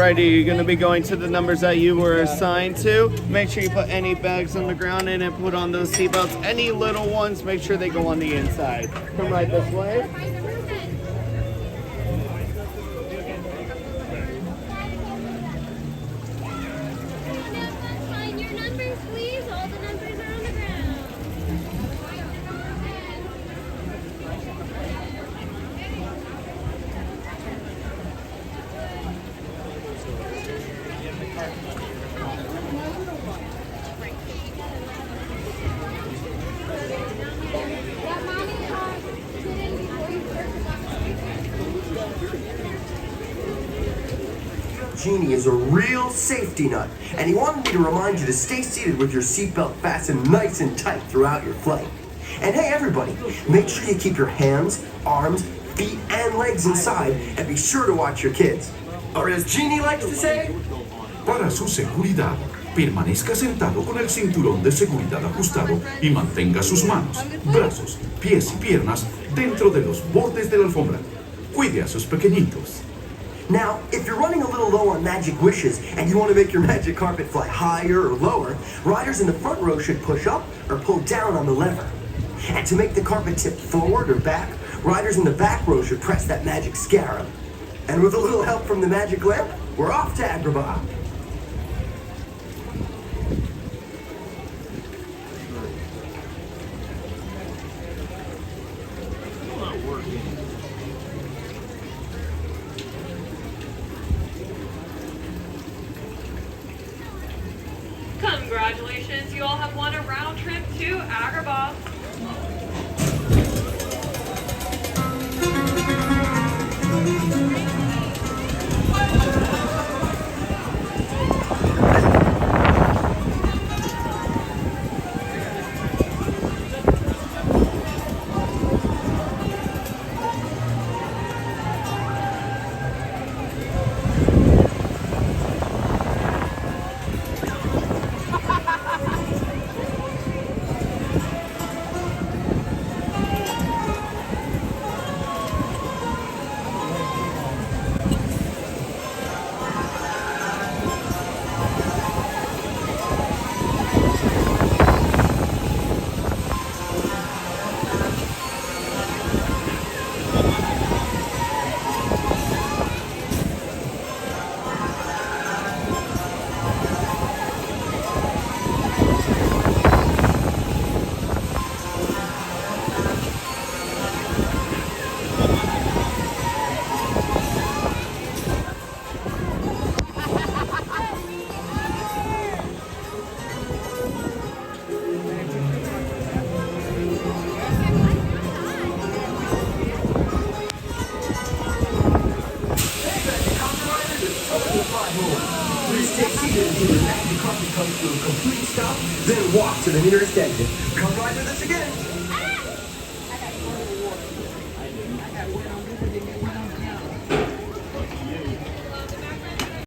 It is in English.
Alrighty, you're going to be going to the numbers that you were assigned to. Make sure you put any bags on the ground in and put on those seatbelts. Any little ones, make sure they go on the inside. Come right this way. Genie is a real safety nut, and he wanted me to remind you to stay seated with your seatbelt fastened nice and tight throughout your flight. And hey everybody, make sure you keep your hands, arms, feet, and legs inside, and be sure to watch your kids. Or as Genie likes to say, para su seguridad, permanezca sentado con el cinturón de seguridad ajustado y mantenga sus manos, brazos, pies y piernas dentro de los bordes de la alfombra. Cuide a sus pequeñitos. Now, if you're running a little low on magic wishes and you want to make your magic carpet fly higher or lower, riders in the front row should push up or pull down on the lever. And to make the carpet tip forward or back, riders in the back row should press that magic scarab. And with a little help from the magic lamp, we're off to Agrabah. Congratulations, you all have won a round trip to Agrabah. Please stay seated until the magic carpet comes to a complete stop, then walk to the nearest exit. Come ride with us again.